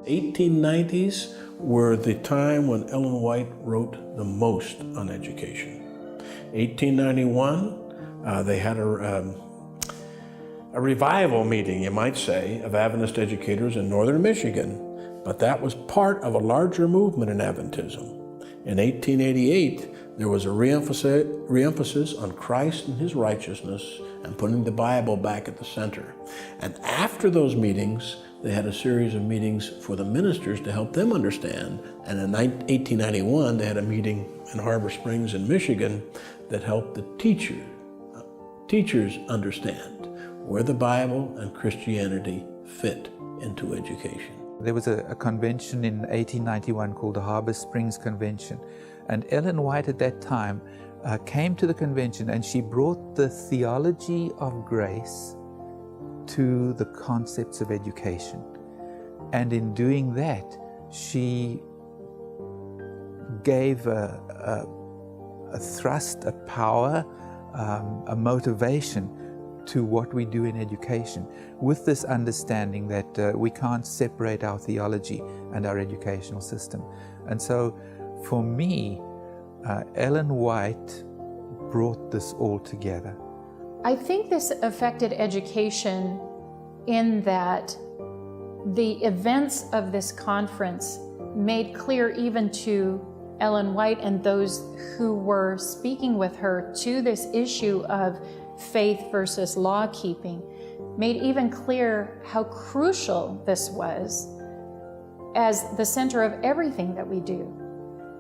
1890s were the time when Ellen White wrote the most on education. 1891, they had a revival meeting, you might say, of Adventist educators in northern Michigan, but that was part of a larger movement in Adventism. In 1888, there was a re-emphasis on Christ and His righteousness and putting the Bible back at the center. And after those meetings, they had a series of meetings for the ministers to help them understand. And in 1891, they had a meeting in Harbor Springs in Michigan that helped the teachers understand where the Bible and Christianity fit into education. There was a convention in 1891 called the Harbor Springs Convention. And Ellen White at that time came to the convention, and she brought the theology of grace to the concepts of education. And in doing that, she gave a thrust, a power, a motivation to what we do in education, with this understanding that we can't separate our theology and our educational system. And so for me, Ellen White brought this all together. I think this affected education in that the events of this conference made clear even to Ellen White and those who were speaking with her to this issue of faith versus law keeping, made even clear how crucial this was as the center of everything that we do.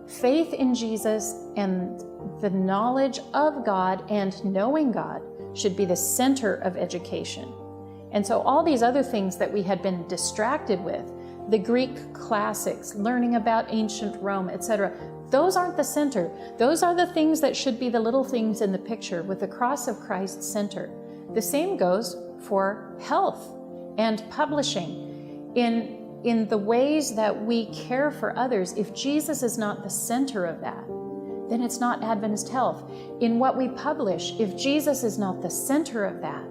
Faith in Jesus and the knowledge of God and knowing God should be the center of education. And so all these other things that we had been distracted with, the Greek classics, learning about ancient Rome, etc., those aren't the center. Those are the things that should be the little things in the picture with the cross of Christ center. The same goes for health and publishing. In the ways that we care for others, if Jesus is not the center of that, then it's not Adventist health. In what we publish, if Jesus is not the center of that,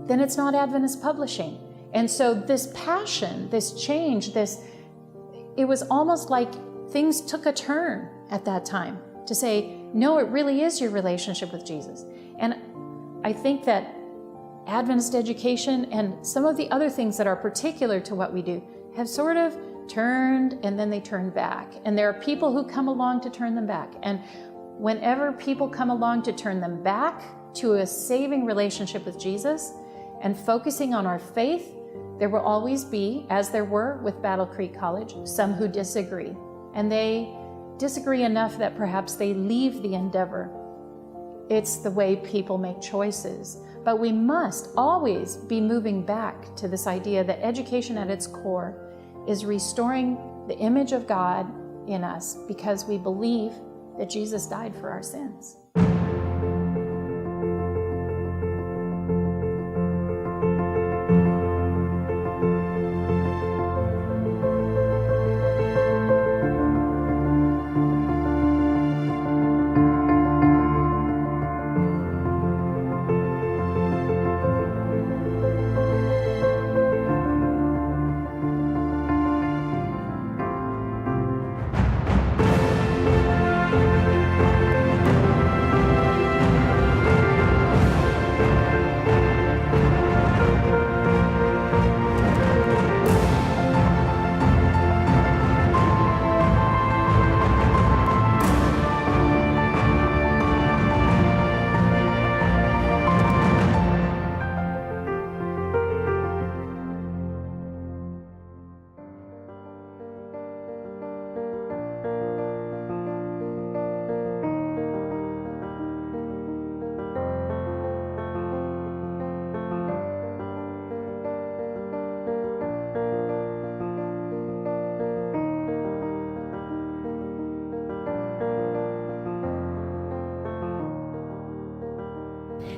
then it's not Adventist publishing. And so this passion, this change, it was almost like things took a turn at that time to say, no, it really is your relationship with Jesus. And I think that Adventist education and some of the other things that are particular to what we do have sort of turned and then they turn back. And there are people who come along to turn them back. And whenever people come along to turn them back to a saving relationship with Jesus and focusing on our faith, there will always be, as there were with Battle Creek College, some who disagree. And they disagree enough that perhaps they leave the endeavor. It's the way people make choices. But we must always be moving back to this idea that education at its core is restoring the image of God in us because we believe that Jesus died for our sins.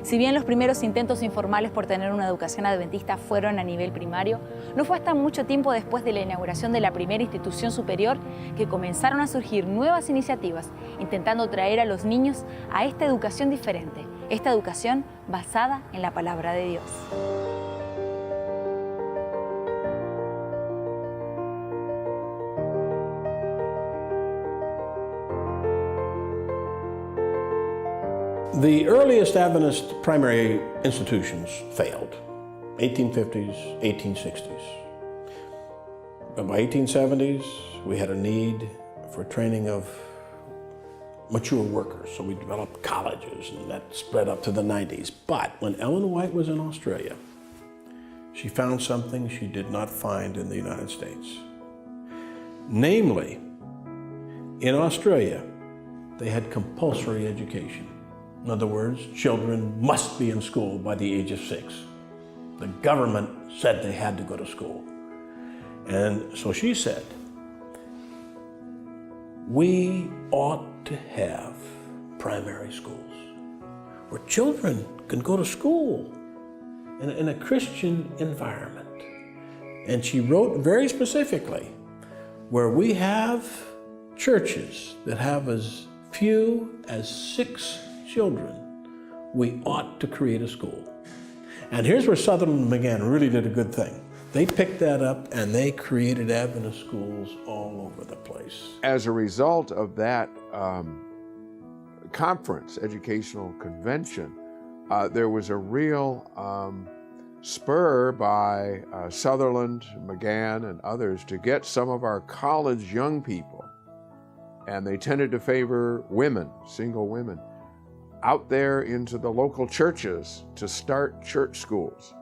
Si bien los primeros intentos informales por tener una educación adventista fueron a nivel primario, no fue hasta mucho tiempo después de la inauguración de la primera institución superior que comenzaron a surgir nuevas iniciativas intentando traer a los niños a esta educación diferente, esta educación basada en la palabra de Dios. The earliest Adventist primary institutions failed. 1850s, 1860s. But by 1870s, we had a need for training of mature workers, so we developed colleges, and that spread up to the 90s. But when Ellen White was in Australia, she found something she did not find in the United States. Namely, in Australia, they had compulsory education. In other words, children must be in school by the age of 6. The government said they had to go to school. And so she said, we ought to have primary schools where children can go to school in a Christian environment. And she wrote very specifically, where we have churches that have as few as 6 children, we ought to create a school. And here's where Sutherland and McGann really did a good thing. They picked that up and they created Adventist schools all over the place. As a result of that conference, educational convention, there was a real spur by Sutherland, McGann, and others to get some of our college young people, and they tended to favor women, single women, out there into the local churches to start church schools.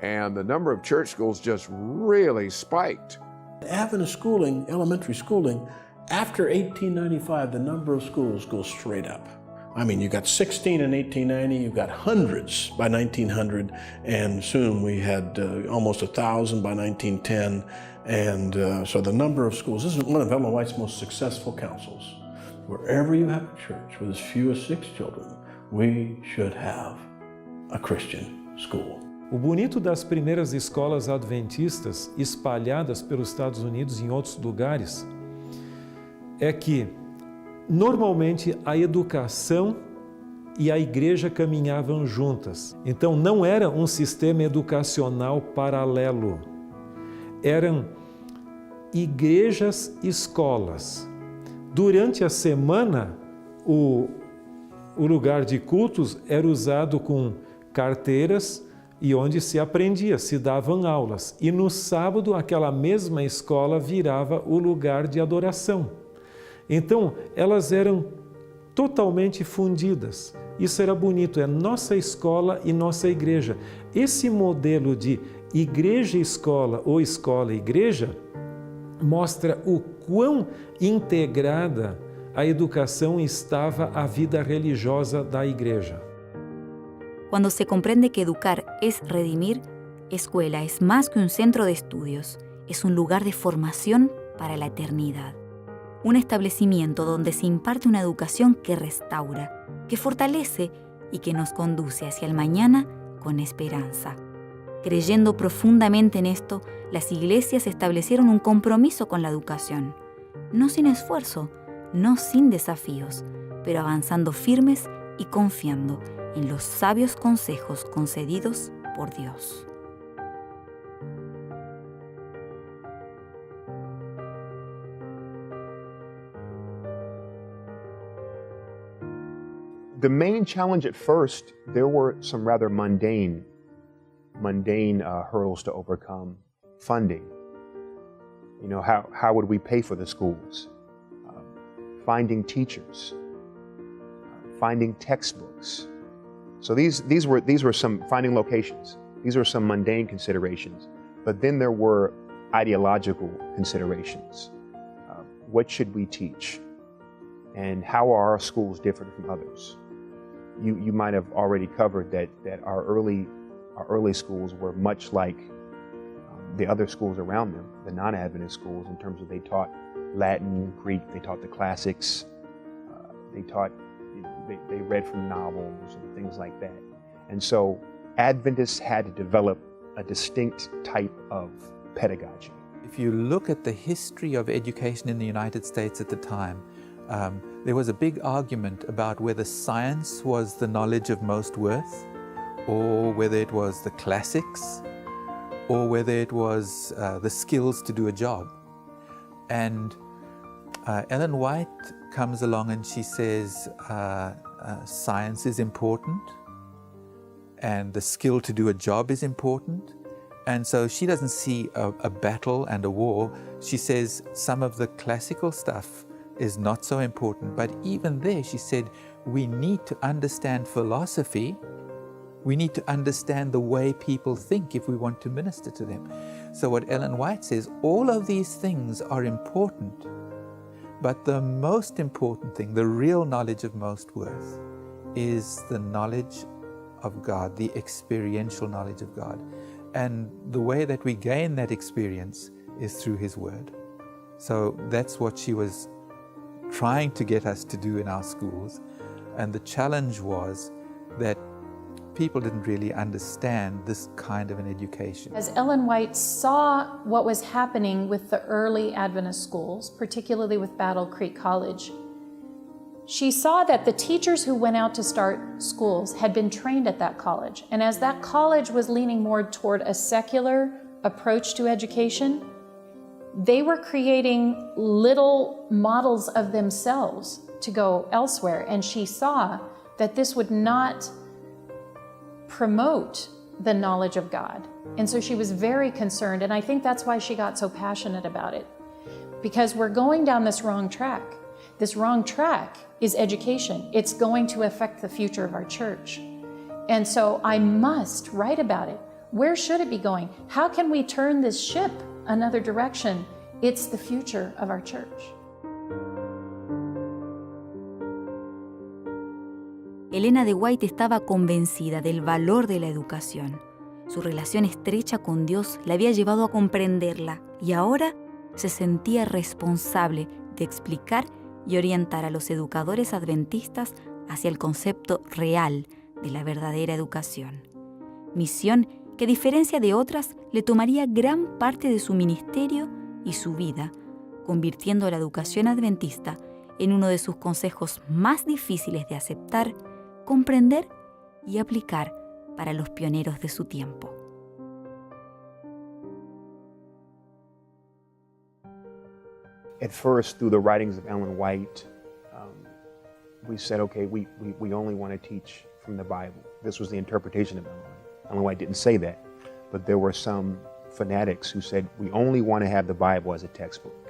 And the number of church schools just really spiked. Adventist schooling, elementary schooling, after 1895, the number of schools goes straight up. I mean, you got 16 in 1890, you got hundreds by 1900, and soon we had almost 1,000 by 1910. And so the number of schools, this is one of Ellen White's most successful counsels. Wherever you have a church with as few as 6 children, we should have a Christian school. O bonito das primeiras escolas adventistas espalhadas pelos Estados Unidos e em outros lugares é que, normalmente, a educação e a igreja caminhavam juntas. Então, não era um sistema educacional paralelo. Eram igrejas-escolas. Durante a semana, o lugar de cultos era usado com carteiras e onde se aprendia, se davam aulas. E no sábado, aquela mesma escola virava o lugar de adoração. Então, elas eram totalmente fundidas. Isso era bonito, é nossa escola e nossa igreja. Esse modelo de igreja-escola ou escola-igreja mostra o quão integrada a educação estava à vida religiosa da igreja. Cuando se comprende que educar es redimir, escuela es más que un centro de estudios, es un lugar de formación para la eternidad. Un establecimiento donde se imparte una educación que restaura, que fortalece y que nos conduce hacia el mañana con esperanza. Creyendo profundamente en esto, las iglesias establecieron un compromiso con la educación, no sin esfuerzo, no sin desafíos, pero avanzando firmes y confiando en los sabios consejos concedidos por Dios. The main challenge at first, there were some rather mundane hurdles to overcome. Funding. You know, how would we pay for the schools? Finding teachers. Finding textbooks. So these were some, finding locations. These were some mundane considerations. But then there were ideological considerations. What should we teach? And how are our schools different from others? You might have already covered that our early schools were much like the other schools around them, the non-Adventist schools, in terms of they taught Latin, Greek, they taught the classics, they read from novels and things like that. And so Adventists had to develop a distinct type of pedagogy. If you look at the history of education in the United States at the time, there was a big argument about whether science was the knowledge of most worth, or whether it was the classics, or whether it was the skills to do a job. And Ellen White comes along and she says, science is important, and the skill to do a job is important. And so she doesn't see a battle and a war. She says some of the classical stuff is not so important. But even there, she said, we need to understand philosophy. We need to understand the way people think if we want to minister to them. So what Ellen White says, all of these things are important. But the most important thing, the real knowledge of most worth, is the knowledge of God, the experiential knowledge of God. And the way that we gain that experience is through His Word. So that's what she was trying to get us to do in our schools. And the challenge was that people didn't really understand this kind of an education. As Ellen White saw what was happening with the early Adventist schools, particularly with Battle Creek College, she saw that the teachers who went out to start schools had been trained at that college. And as that college was leaning more toward a secular approach to education, they were creating little models of themselves to go elsewhere. And she saw that this would not promote the knowledge of God. And so she was very concerned. And I think that's why she got so passionate about it. Because we're going down this wrong track. This wrong track is education. It's going to affect the future of our church. And so I must write about it. Where should it be going? How can we turn this ship another direction? It's the future of our church. Elena de White estaba convencida del valor de la educación. Su relación estrecha con Dios la había llevado a comprenderla y ahora se sentía responsable de explicar y orientar a los educadores adventistas hacia el concepto real de la verdadera educación. Misión que, a diferencia de otras, le tomaría gran parte de su ministerio y su vida, convirtiendo a la educación adventista en uno de sus consejos más difíciles de aceptar, comprender y aplicar para los pioneros de su tiempo. At first, through the writings of Ellen White, we said, okay, we only want to teach from the Bible. This was the interpretation of Ellen White. Ellen White didn't say that, but there were some fanatics who said, we only want to have the Bible as a textbook.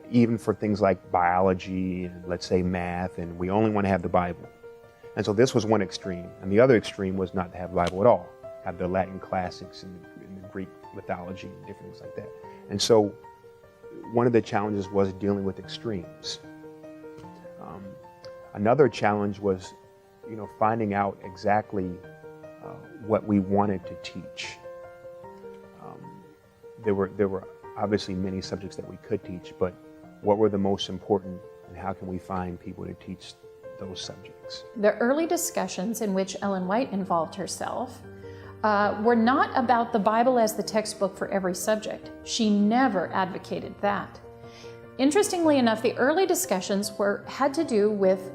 Even for things like biology and, let's say, math, and we only want to have the Bible. And so this was one extreme. And the other extreme was not to have the Bible at all, have the Latin classics and the Greek mythology and different things like that. And so one of the challenges was dealing with extremes. Another challenge was, finding out exactly what we wanted to teach. There were obviously many subjects that we could teach, but what were the most important, and how can we find people to teach those subjects? The early discussions in which Ellen White involved herself were not about the Bible as the textbook for every subject. She never advocated that. Interestingly enough, the early discussions had to do with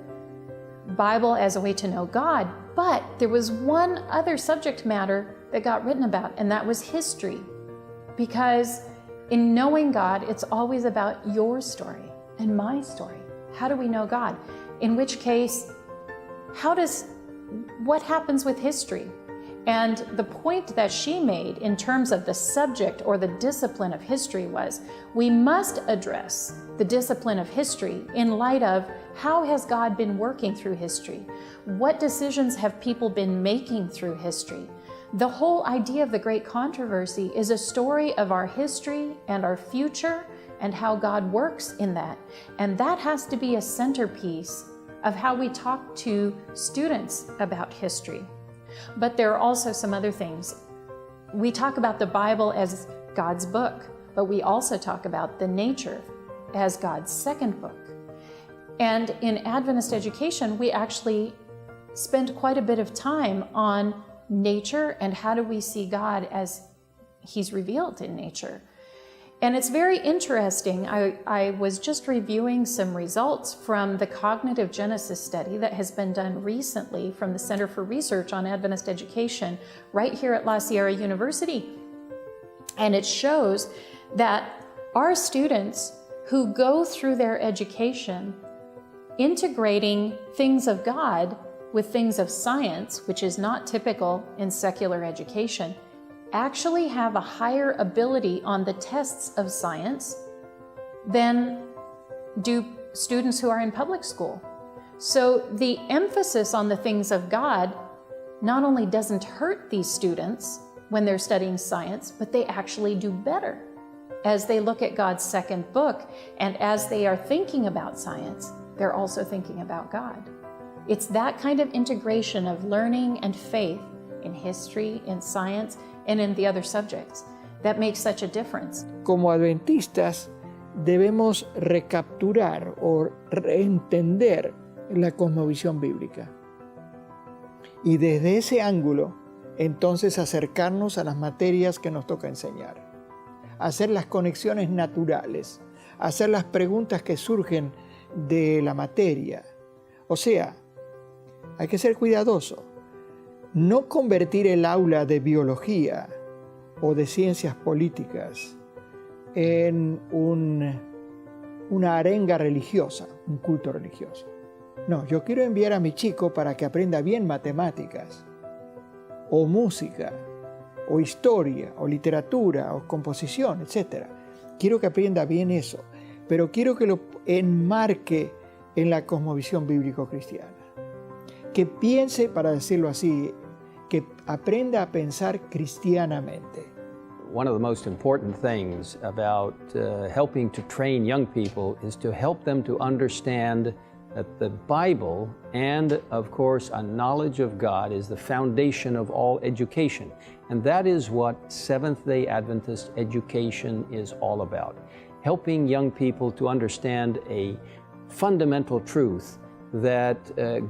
Bible as a way to know God, but there was one other subject matter that got written about, and that was history. Because in knowing God, it's always about your story and my story. How do we know God? In which case, what happens with history? And the point that she made in terms of the subject or the discipline of history was, we must address the discipline of history in light of how has God been working through history? What decisions have people been making through history? The whole idea of the Great Controversy is a story of our history and our future and how God works in that. And that has to be a centerpiece of how we talk to students about history. But there are also some other things. We talk about the Bible as God's book, but we also talk about the nature as God's second book. And in Adventist education, we actually spend quite a bit of time on nature and how do we see God as He's revealed in nature. And it's very interesting. I was just reviewing some results from the Cognitive Genesis study that has been done recently from the Center for Research on Adventist Education right here at La Sierra University. And it shows that our students who go through their education integrating things of God with things of science, which is not typical in secular education, actually have a higher ability on the tests of science than do students who are in public school. So the emphasis on the things of God not only doesn't hurt these students when they're studying science, but they actually do better as they look at God's second book, and as they are thinking about science, they're also thinking about God. It's that kind of integration of learning and faith in history, in science, and in the other subjects that makes such a difference. Como adventistas debemos recapturar o reentender la cosmovisión bíblica. Y desde ese ángulo, entonces acercarnos a las materias que nos toca enseñar, hacer las conexiones naturales, hacer las preguntas que surgen de la materia. O sea, hay que ser cuidadoso. No convertir el aula de biología o de ciencias políticas en una arenga religiosa, un culto religioso. No, yo quiero enviar a mi chico para que aprenda bien matemáticas, o música, o historia, o literatura, o composición, etc. Quiero que aprenda bien eso, pero quiero que lo enmarque en la cosmovisión bíblico-cristiana. Que piense, para decirlo así, que aprenda a pensar cristianamente. One of the most important things about helping to train young people is to help them to understand that the Bible and, of course, a knowledge of God is the foundation of all education. And that is what Seventh-day Adventist education is all about. Helping young people to understand a fundamental truth that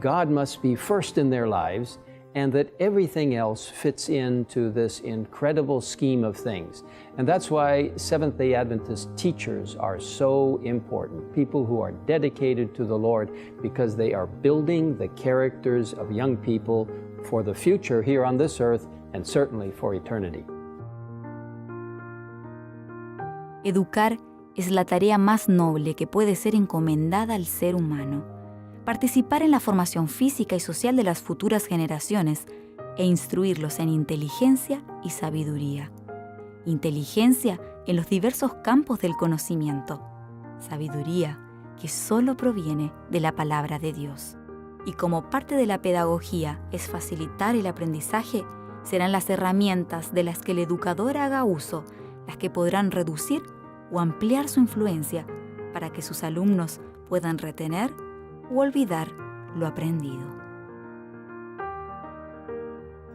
God must be first in their lives, and that everything else fits into this incredible scheme of things. And that's why Seventh-day Adventist teachers are so important, people who are dedicated to the Lord, because they are building the characters of young people for the future here on this earth, and certainly for eternity. Educar es la tarea más noble que puede ser encomendada al ser humano. Participar en la formación física y social de las futuras generaciones e instruirlos en inteligencia y sabiduría. Inteligencia en los diversos campos del conocimiento. Sabiduría que solo proviene de la palabra de Dios. Y como parte de la pedagogía es facilitar el aprendizaje, serán las herramientas de las que el educador haga uso las que podrán reducir o ampliar su influencia para que sus alumnos puedan retener o olvidar lo aprendido.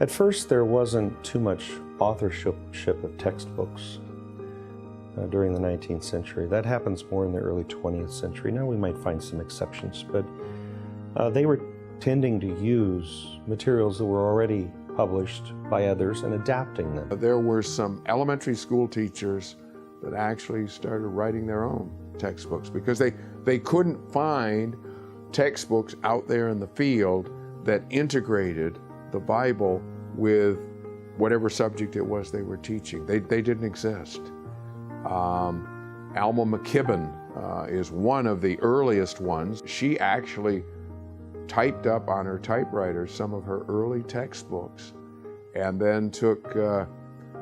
At first, there wasn't too much authorship of textbooks during the 19th century. That happens more in the early 20th century. Now we might find some exceptions, but they were tending to use materials that were already published by others and adapting them. There were some elementary school teachers that actually started writing their own textbooks because they couldn't find textbooks out there in the field that integrated the Bible with whatever subject it was they were teaching. They didn't exist. Alma McKibben is one of the earliest ones. She actually typed up on her typewriter some of her early textbooks and then took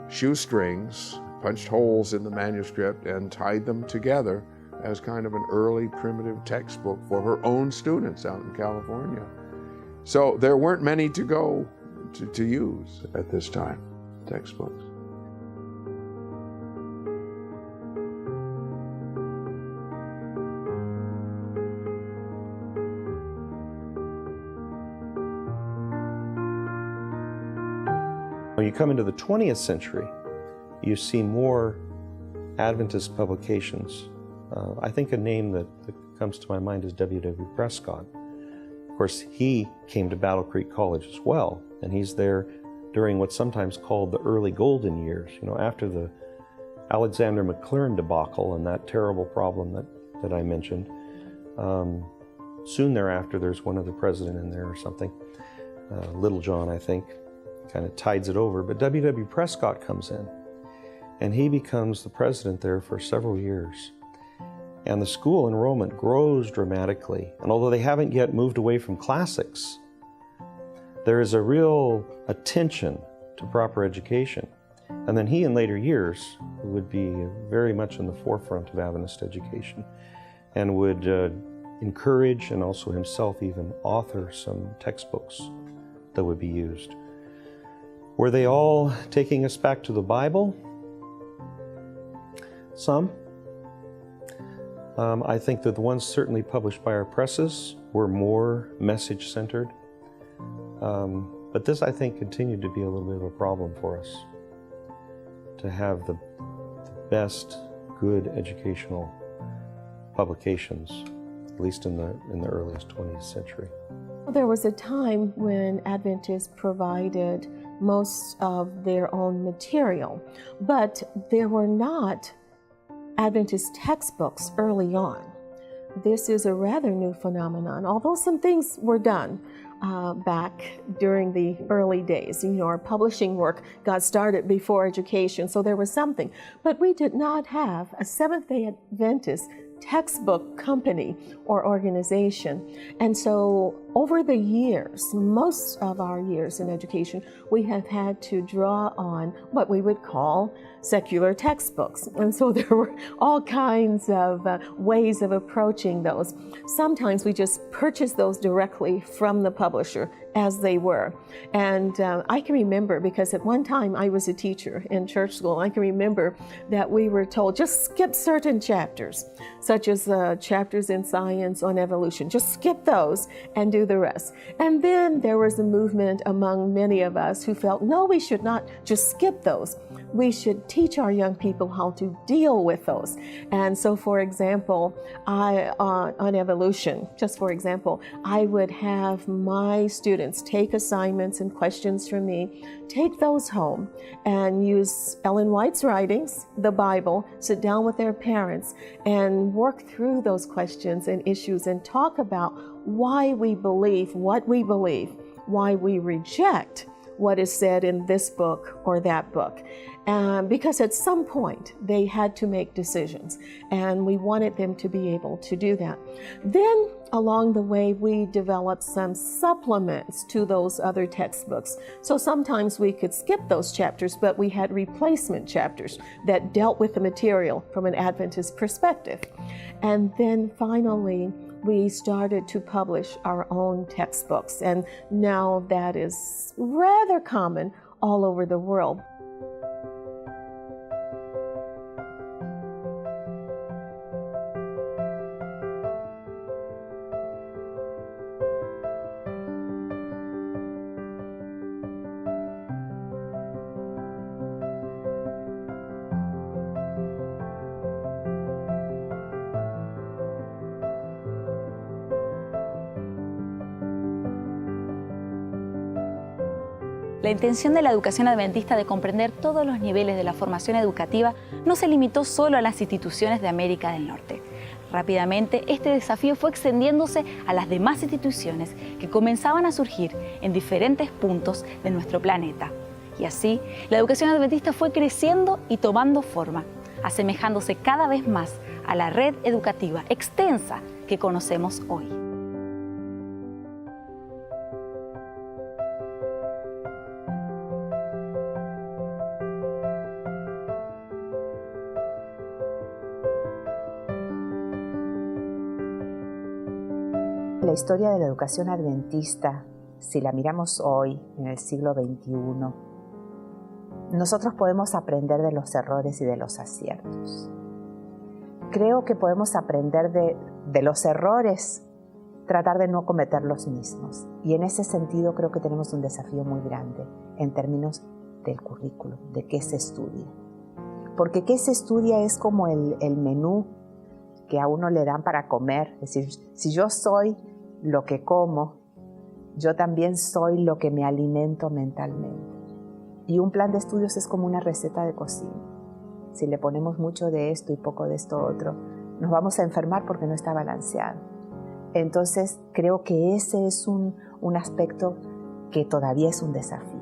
shoestrings, punched holes in the manuscript, and tied them together as kind of an early primitive textbook for her own students out in California. So there weren't many to go to use at this time, textbooks. When you come into the 20th century, you see more Adventist publications. I think a name that comes to my mind is W.W. Prescott. Of course, he came to Battle Creek College as well, and he's there during what's sometimes called the early golden years, after the Alexander McLaren debacle and that terrible problem that I mentioned. Soon thereafter, there's one other president in there or something, Little John, I think, kind of tides it over. But W.W. Prescott comes in, and he becomes the president there for several years. and the school enrollment grows dramatically. And although they haven't yet moved away from classics, there is a real attention to proper education. And then he, in later years, would be very much in the forefront of Adventist education and would encourage and also himself even author some textbooks that would be used. Were they all taking us back to the Bible? Some. I think that the ones certainly published by our presses were more message-centered. But this, I think, continued to be a little bit of a problem for us, to have the best, good educational publications, at least in the earliest 20th century. There was a time when Adventists provided most of their own material, but there were not Adventist textbooks early on. This is a rather new phenomenon, although some things were done back during the early days. You know, our publishing work got started before education, so there was something. But we did not have a Seventh-day Adventist textbook company or organization. And so over the years, most of our years in education, we have had to draw on what we would call secular textbooks. And so there were all kinds of ways of approaching those. Sometimes we just purchased those directly from the publisher as they were. And I can remember, because at one time I was a teacher in church school, I can remember that we were told, just skip certain chapters, such as chapters in science on evolution. Just skip those and do the rest. And then there was a movement among many of us who felt, no, we should not just skip those. We should teach our young people how to deal with those. And so, for example, on evolution, just for example, I would have my students take assignments and questions from me, take those home and use Ellen White's writings, the Bible, sit down with their parents and work through those questions and issues and talk about why we believe what we believe, why we reject what is said in this book or that book. Because at some point they had to make decisions, and we wanted them to be able to do that. Then along the way, we developed some supplements to those other textbooks. So sometimes we could skip those chapters, but we had replacement chapters that dealt with the material from an Adventist perspective. And then finally, we started to publish our own textbooks, and now that is rather common all over the world. La intención de la educación adventista de comprender todos los niveles de la formación educativa no se limitó solo a las instituciones de América del Norte. Rápidamente, este desafío fue extendiéndose a las demás instituciones que comenzaban a surgir en diferentes puntos de nuestro planeta. Y así, la educación adventista fue creciendo y tomando forma, asemejándose cada vez más a la red educativa extensa que conocemos hoy. La historia de la educación adventista, si la miramos hoy, en el siglo XXI, nosotros podemos aprender de los errores y de los aciertos. Creo que podemos aprender de los errores, tratar de no cometer los mismos. Y en ese sentido creo que tenemos un desafío muy grande en términos del currículo, de qué se estudia. Porque qué se estudia es como el menú que a uno le dan para comer. Es decir, si yo soy lo que como, yo también soy lo que me alimento mentalmente. Y un plan de estudios es como una receta de cocina. Si le ponemos mucho de esto y poco de esto otro, nos vamos a enfermar porque no está balanceado. Entonces, creo que ese es un aspecto que todavía es un desafío.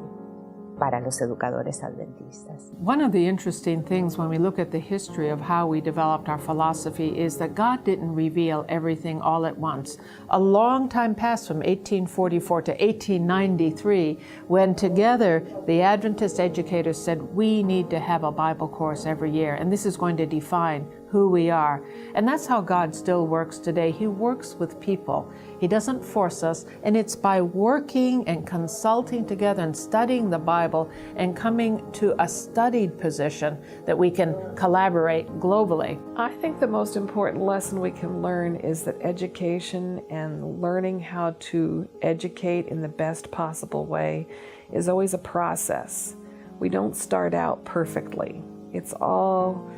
para los educadores adventistas. One of the interesting things when we look at the history of how we developed our philosophy is that God didn't reveal everything all at once. A long time passed from 1844 to 1893 when together the Adventist educators said we need to have a Bible course every year and this is going to define who we are. And that's how God still works today. He works with people. He doesn't force us, and it's by working and consulting together and studying the Bible and coming to a studied position that we can collaborate globally. I think the most important lesson we can learn is that education and learning how to educate in the best possible way is always a process. We don't start out perfectly. It's all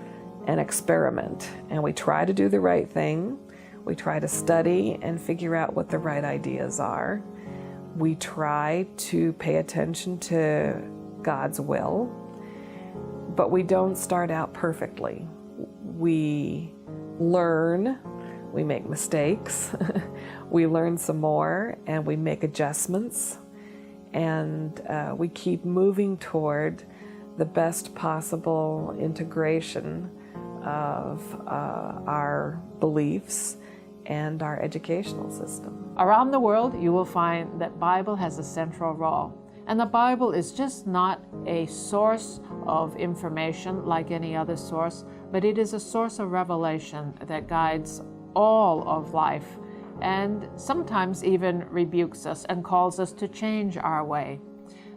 an experiment, and we try to do the right thing. We try to study and figure out what the right ideas are. We try to pay attention to God's will, but we don't start out perfectly. We learn, we make mistakes, we learn some more, and we make adjustments, and we keep moving toward the best possible integration of our beliefs and our educational system. Around the world, you will find that Bible has a central role. And the Bible is just not a source of information like any other source, but it is a source of revelation that guides all of life and sometimes even rebukes us and calls us to change our way.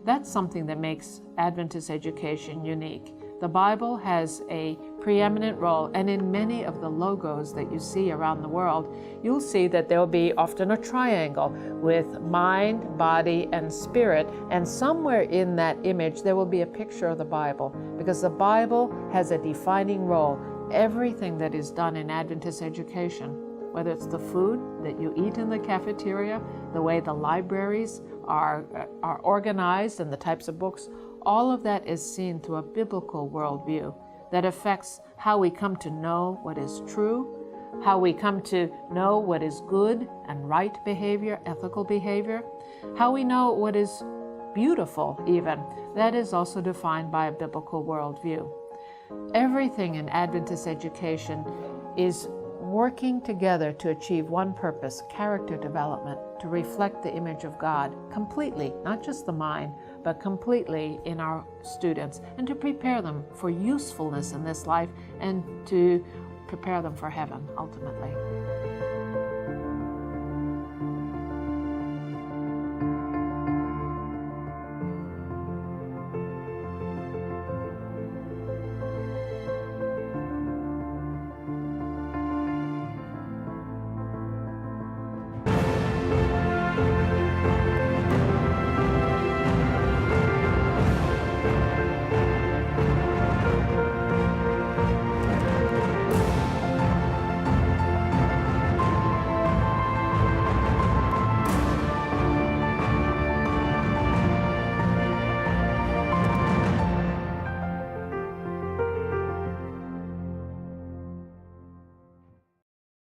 That's something that makes Adventist education unique. The Bible has a preeminent role, and in many of the logos that you see around the world, you'll see that there'll be often a triangle with mind, body, and spirit, and somewhere in that image there will be a picture of the Bible, because the Bible has a defining role. Everything that is done in Adventist education, whether it's the food that you eat in the cafeteria, the way the libraries are organized, and the types of books, all of that is seen through a biblical worldview that affects how we come to know what is true, how we come to know what is good and right behavior, ethical behavior, how we know what is beautiful even. That is also defined by a biblical worldview. Everything in Adventist education is working together to achieve one purpose, character development, to reflect the image of God completely, not just the mind, but completely in our students, and to prepare them for usefulness in this life and to prepare them for heaven ultimately.